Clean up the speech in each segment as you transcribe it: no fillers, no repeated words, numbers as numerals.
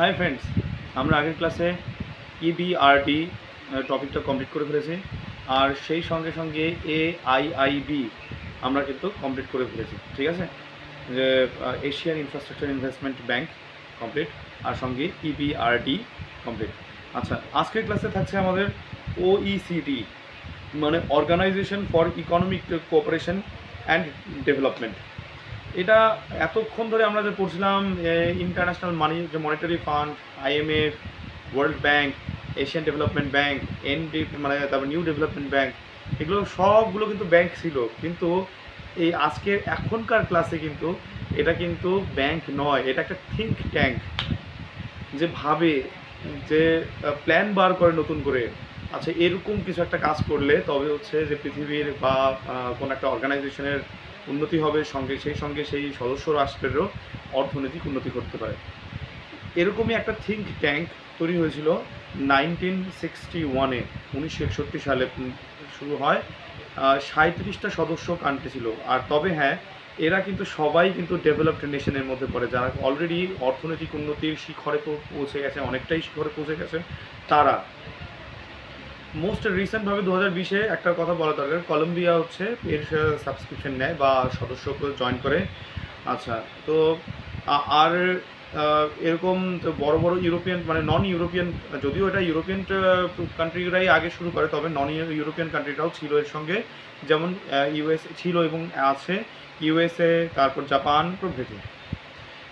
Hi friends, আমরা আগের ক্লাসে ইবিআরডি টপিকটা কমপ্লিট করে ফেলেছি, আর সেই সঙ্গে সঙ্গে AIIB আমরা কিন্তু কমপ্লিট করে ফেলেছি। ঠিক আছে, যে Asian infrastructure investment bank complete, আর সঙ্গে ইবিআরডি কমপ্লিট। আচ্ছা, আজকের ক্লাসে থাকছে আমাদের OECD, মানে Organisation for Economic Cooperation and Development. এটা এতক্ষণ ধরে আমরা যে পড়ছিলাম ইন্টারন্যাশনাল মানি, যে Monetary Fund, IMF, World Bank, Asian Development Bank, মানে তারপর নিউ ডেভেলপমেন্ট ব্যাংক, এগুলো সবগুলো কিন্তু ব্যাংক ছিল। কিন্তু এই আজকের এখনকার ক্লাসে কিন্তু এটা কিন্তু ব্যাংক নয়, এটা একটা থিঙ্ক ট্যাঙ্ক, যে ভাবে, যে প্ল্যান বার করে নতুন করে। আচ্ছা, এরকম কিছু একটা কাজ করলে তবে হচ্ছে যে পৃথিবীর বা কোনো একটা অর্গানাইজেশনের উন্নতি হবে, সেই সঙ্গে সেই সদস্য রাষ্ট্রেরও অর্থনৈতিক উন্নতি করতে পারে। এরকমই একটা থিঙ্ক ট্যাঙ্ক তৈরি হয়েছিল 1961-এ, 1961 সালে শুরু হয়। 37টা সদস্য কান্ট্রি ছিল। আর তবে হ্যাঁ, এরা কিন্তু সবাই কিন্তু ডেভেলপড নেশনের মধ্যে পড়ে, যারা অলরেডি অর্থনৈতিক উন্নতির শিখরে পৌঁছে গেছে, অনেকটাই শিখরে পৌঁছে গেছে। তারা মোস্ট রিসেন্টভাবে 2020-এ একটা কথা বলা দরকার, কলম্বিয়া হচ্ছে এর সাবস্ক্রিপশন নেয় বা সদস্য জয়েন করে। আচ্ছা, তো আর এরকম তো বড় বড় ইউরোপিয়ান, মানে নন ইউরোপিয়ান, যদিও এটা ইউরোপিয়ান কান্ট্রিরাই আগে শুরু করে, তবে নন ইউরোপিয়ান কান্ট্রিটাও ছিল এর সঙ্গে, যেমন USA ছিল এবং আছে, USA, তারপর জাপান প্রভৃতি।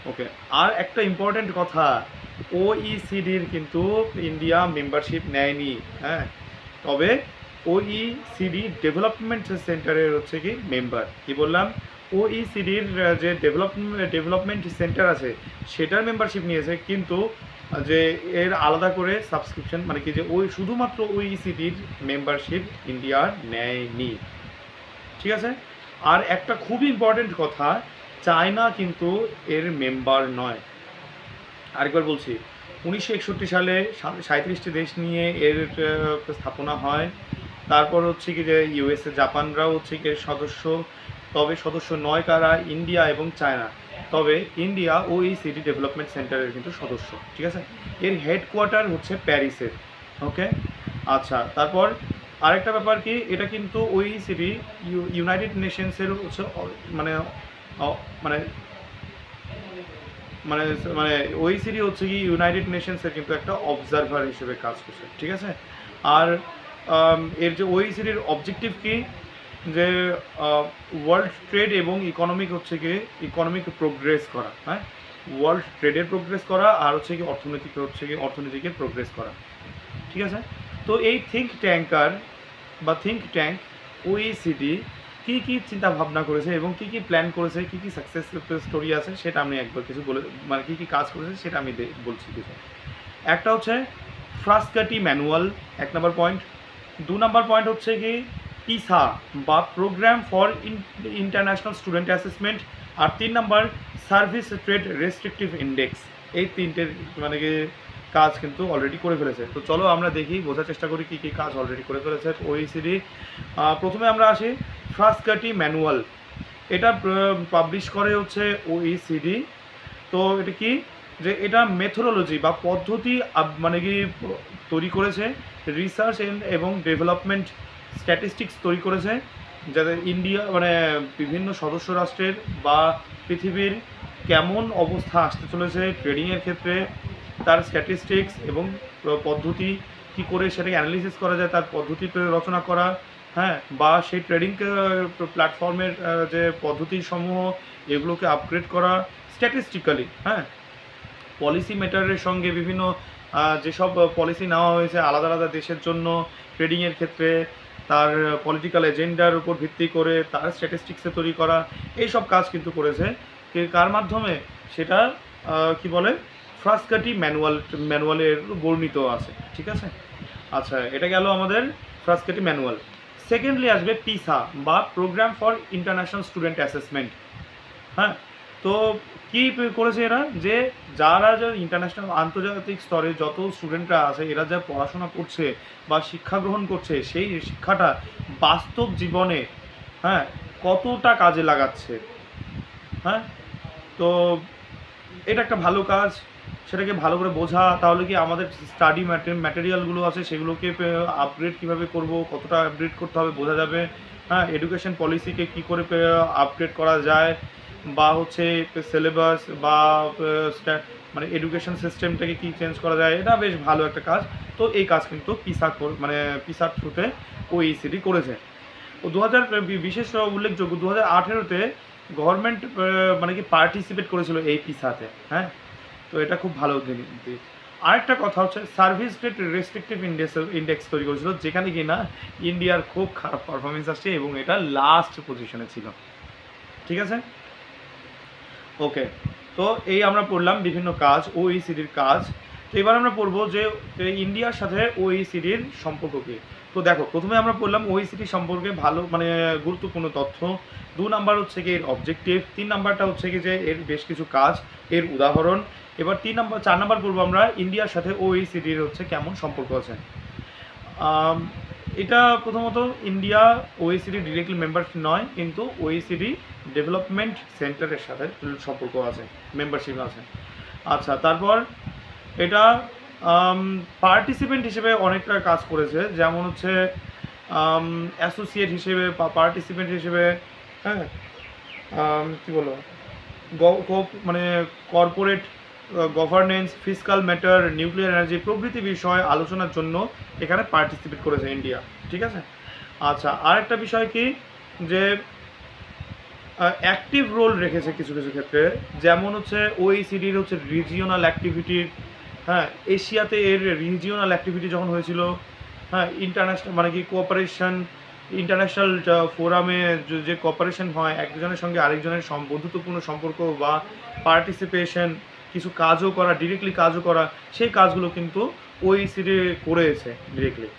ওকে, আর একটা ইম্পর্ট্যান্ট কথা, OECDর কিন্তু ইন্ডিয়া মেম্বারশিপ নেয়নি। হ্যাঁ, তবে OECD ডেভেলপমেন্ট সেন্টারের হচ্ছে কি মেম্বার। কি বললাম, OECDর যে ডেভেলপমেন্ট সেন্টার আছে সেটার মেম্বারশিপ নিয়েছে, কিন্তু যে এর আলাদা করে সাবস্ক্রিপশন, মানে কি যে ওই শুধুমাত্র OECDর মেম্বারশিপ ইন্ডিয়ার নেয়নি। ঠিক আছে, আর একটা খুবই ইম্পর্টেন্ট কথা, চায়না কিন্তু এর মেম্বার নয়। আরেকবার বলছি, 1961 সালে 37টি দেশ নিয়ে এর স্থাপনা হয়। তারপর হচ্ছে কি যে USA, জাপানরাও হচ্ছে কি এর সদস্য, তবে সদস্য নয় কারা, ইন্ডিয়া এবং চায়না। তবে ইন্ডিয়া OECD ডেভেলপমেন্ট সেন্টারের কিন্তু সদস্য। ঠিক আছে, এর হেডকোয়ার্টার হচ্ছে প্যারিসের। ওকে, আচ্ছা, তারপর আরেকটা ব্যাপার কি, এটা কিন্তু OECD ইউনাইটেড নেশনসের হচ্ছে মানে মানে মানে মানে OECD হচ্ছে কি ইউনাইটেড নেশনসের কিন্তু একটা অবজারভার হিসেবে কাজ করছে। ঠিক আছে, আর এর যে OECDর অবজেক্টিভ কি, যে ওয়ার্ল্ড ট্রেড এবং ইকোনমিক হচ্ছে কি ইকোনমিক প্রোগ্রেস করা। হ্যাঁ, ওয়ার্ল্ড ট্রেডের প্রোগ্রেস করা, আর হচ্ছে কি অর্থনীতিকে প্রোগ্রেস করা। ঠিক আছে, তো এই থিঙ্ক ট্যাঙ্ক OECD কী কী চিন্তা ভাবনা করেছে এবং কী কী প্ল্যান করেছে, কী কী সাকসেস স্টোরি আছে, সেটা আমি একবার কিছু বলে, মানে কী কী কাজ করেছে সেটা আমি বলছি কিছু। একটা হচ্ছে ফ্রাস্কাটি ম্যানুয়াল, 1 নম্বর পয়েন্ট। 2 নম্বর পয়েন্ট হচ্ছে কি PISA বা Programme for International Student Assessment, আর 3 নম্বর সার্ভিস ট্রেড রেস্ট্রিকটিভ ইন্ডেক্স। এই তিনটের মানে কি কাজ কিন্তু অলরেডি করে ফেলেছে। তো চলো আমরা দেখি, বোঝার চেষ্টা করি কী কী কাজ অলরেডি করে ফেলেছে OECD। প্রথমে আমরা আসি ফ্রাস্কাটি ম্যানুয়াল। এটা পাবলিশ করে হচ্ছে OECD। তো এটা কি, যে এটা মেথোডোলজি বা পদ্ধতি মানে কি তৈরি করেছে, রিসার্চ এবং ডেভেলপমেন্ট স্ট্যাটিস্টিক্স তৈরি করেছে, যাতে ইন্ডিয়া মানে বিভিন্ন সদস্য রাষ্ট্রের বা পৃথিবীর কেমন অবস্থা আসতে চলেছে ট্রেডিংয়ের ক্ষেত্রে, তার স্ট্যাটিস্টিক্স এবং পদ্ধতি কী করে সেটাকে অ্যানালিসিস করা যায়, তার পদ্ধতি রচনা করা। হ্যাঁ, বা সেই ট্রেডিং প্ল্যাটফর্মের যে পদ্ধতিসমূহ, এগুলোকে আপগ্রেড করা স্ট্যাটিস্টিক্যালি। হ্যাঁ, পলিসি মেটারের সঙ্গে বিভিন্ন যেসব পলিসি নেওয়া হয়েছে আলাদা আলাদা দেশের জন্য ট্রেডিংয়ের ক্ষেত্রে, তার পলিটিক্যাল এজেন্ডার উপর ভিত্তি করে তার স্ট্যাটিস্টিক্সে তৈরি করা, এইসব কাজ কিন্তু করেছে। কার মাধ্যমে, সেটা কি বলে, ফ্রাস্কাটি ম্যানুয়ালের বর্ণিত আছে। ঠিক আছে, আচ্ছা, এটা গেল আমাদের ফ্রাস্কাটি ম্যানুয়াল। সেকেন্ডলি আসবে PISA বা Programme for International Student Assessment. হ্যাঁ, তো কী করেছে এরা, যে যারা ইন্টারন্যাশনাল আন্তর্জাতিক স্তরে যত স্টুডেন্টরা আছে, এরা যা পড়াশোনা করছে বা শিক্ষা গ্রহণ করছে, সেই শিক্ষাটা বাস্তব জীবনে কতটা কাজে লাগাচ্ছে। হ্যাঁ, তো এটা একটা ভালো কাজ, সেটাকে ভালো করে বোঝা, তাহলে কি আমাদের স্টাডি ম্যাটেরিয়ালগুলো আছে সেগুলোকে আপগ্রেড কীভাবে করব, কতটা আপগ্রেড করতে হবে বোঝা যাবে। হ্যাঁ, এডুকেশন পলিসিকে কী করে আপগ্রেড করা যায়, বা হচ্ছে সিলেবাস বা মানে এডুকেশন সিস্টেমটাকে কী চেঞ্জ করা যায়, এটা বেশ ভালো একটা কাজ। তো এই কাজ কিন্তু মানে পিসার থ্রুতে ওইসিডি করেছে। ও 2000 বিশেষ উল্লেখযোগ্য 2018-তে গভর্নমেন্ট মানে কি পার্টিসিপেট করেছিল এই পিসাতে। হ্যাঁ, তো এটা খুব ভালো দিক। আরেকটা কথা হচ্ছে সার্ভিস রেট রেস্ট্রিকটিভ ইন্ডেক্স তৈরি করেছিল, যেখানে কি না ইন্ডিয়ার খুব খারাপ পারফরমেন্স আসছে এবং এটা লাস্ট পজিশনে ছিল। ঠিক আছে, ওকে। তো এই আমরা পড়লাম বিভিন্ন কাজ, ওইসিডির কাজ। তো এবার আমরা পড়বো যে ইন্ডিয়ার সাথে ওইসিডির সম্পর্ক কী। তো দেখো, প্রথমে আমরা পড়লাম ওইসিডি সম্পর্কে ভালো মানে গুরুত্বপূর্ণ তথ্য। 2 নাম্বার হচ্ছে কি এর অবজেক্টিভ, 3 নাম্বারটা হচ্ছে কি যে এর বেশ কিছু কাজ, এর উদাহরণ। এবার 4 নাম্বার পড়বো আমরা ইন্ডিয়ার সাথে ওইসিডির হচ্ছে কেমন সম্পর্ক আছে। এটা প্রথমত ইন্ডিয়া ওইসিডি ডিরেক্টলি মেম্বারশিপ নয়, কিন্তু ওইসিডি ডেভেলপমেন্ট সেন্টারের সাথে সম্পর্ক আছে, মেম্বারশিপ আছে। আচ্ছা, তারপর এটা পার্টিসিপেন্ট হিসেবে অনেকটা কাজ করেছে, যেমন হচ্ছে অ্যাসোসিয়েট হিসেবে বা পার্টিসিপেন্ট হিসেবে। হ্যাঁ, কী বলো, মানে corporate governance, fiscal matter, nuclear energy প্রভৃতি বিষয় আলোচনার জন্য এখানে পার্টিসিপেট করেছে ইন্ডিয়া। ঠিক আছে। আচ্ছা, আরেকটা বিষয় কি যে অ্যাক্টিভ রোল রেখেছে কিছু কিছু ক্ষেত্রে, যেমন হচ্ছে ওইসিডির হচ্ছে রিজিওনাল অ্যাক্টিভিটির। হ্যাঁ, এশিয়াতে এর রিজিওনাল অ্যাক্টিভিটি যখন হয়েছিল, হ্যাঁ, ইন্টারন্যাশনাল মানে কি কোঅপারেশন, ইন্টারন্যাশনাল ফোরামে যে কোঅপারেশন হয় একজনের সঙ্গে আরেকজনের বন্ধুত্বপূর্ণ সম্পর্ক বা পার্টিসিপেশন, কিছু কাজও করা, ডিরেক্টলি কাজও করা, সেই কাজগুলো কিন্তু ওইসিডি করেছে ডিরেক্টলি।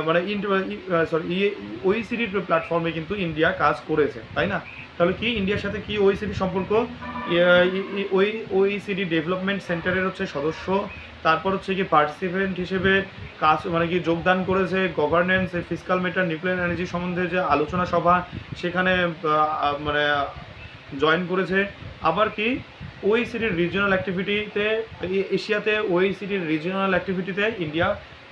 মানে ওইসিডির প্ল্যাটফর্মে কিন্তু ইন্ডিয়া কাজ করেছে, তাই না? তাহলে কি ইন্ডিয়ার সাথে কি ওইসিডি সম্পর্ক? ওইসিডি ডেভেলপমেন্ট সেন্টারের হচ্ছে সদস্য, তারপর হচ্ছে কি পার্টিসিপেন্ট হিসেবে কাজ মানে কি যোগদান করেছে, governance, fiscal matter, nuclear energy সম্বন্ধে যে আলোচনা সভা সেখানে মানে জয়েন করেছে। আবার কি ওইসিডির রিজিওনাল অ্যাক্টিভিটিতে, এশিয়াতে ওইসিডির রিজিওনাল অ্যাক্টিভিটিতে ইন্ডিয়া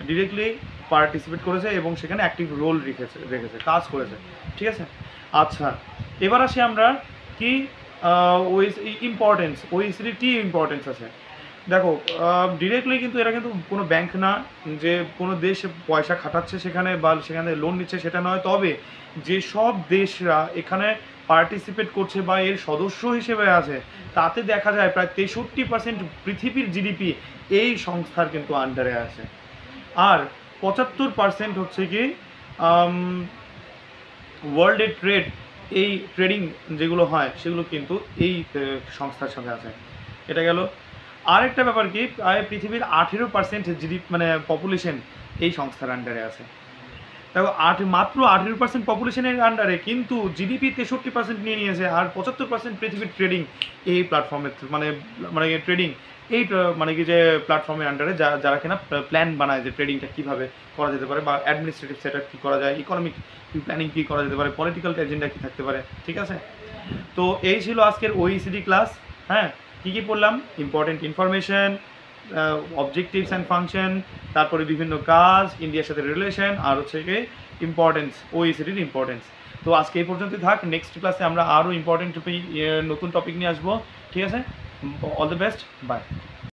ডিরেক্টলি পার্টিসিপেট করেছে এবং সেখানে অ্যাক্টিভ রোল রেখেছে, কাজ করেছে। ঠিক আছে। আচ্ছা, এবার আসি আমরা কি ইম্পর্টেন্স, ওইসিডির কী ইম্পর্টেন্স আছে। দেখো, ডিরেক্টলি কিন্তু এরা কিন্তু কোনো ব্যাংক না যে কোনো দেশ পয়সা খাটাচ্ছে সেখানে বা সেখানে লোন নিচ্ছে, সেটা নয়। তবে যেসব দেশরা এখানে পার্টিসিপেট করছে বা এর সদস্য হিসেবে আছে, তাতে দেখা যায় প্রায় 63% পৃথিবীর জিডিপি এই সংস্থার কিন্তু আন্ডারে আছে। আর 75% হচ্ছে কি ওয়ার্ল্ডের ট্রেড, এই ট্রেডিং যেগুলো হয় সেগুলো কিন্তু এই সংস্থার সাথে আছে। এটা গেল। আরেকটা ব্যাপার কি, প্রায় পৃথিবীর 18% জিডিপি মানে পপুলেশন এই সংস্থার আন্ডারে আছে। দেখো, মাত্র 18% পপুলেশনের আন্ডারে কিন্তু জিডিপি 63% নিয়ে নিয়েছে, আর 75% পৃথিবীর ট্রেডিং এই প্ল্যাটফর্মের মানে ট্রেডিং এই মানে কি যে প্ল্যাটফর্মের আন্ডারে যারা কিনা প্ল্যান বানায় যে ট্রেডিংটা কীভাবে করা যেতে পারে, বা অ্যাডমিনিস্ট্রেটিভ সেটআপ কী করা যায়, ইকোনমিক প্ল্যানিং কী করা যেতে পারে, পলিটিক্যাল এজেন্ডা কী থাকতে পারে। ঠিক আছে। তো এই ছিল আজকের ওইসিডি ক্লাস। হ্যাঁ, কী কী পড়লাম? Important information, objectives and function, তারপরে বিভিন্ন কাজ, ইন্ডিয়ার সাথে রিলেশন, আর হচ্ছে কি ইম্পর্টেন্স, ওইসিডির ইম্পর্টেন্স। তো আজকে এই পর্যন্তই থাক। নেক্সট ক্লাসে আমরা আরও ইম্পর্টেন্ট নতুন টপিক নিয়ে আসবো। ঠিক আছে। All the best, by.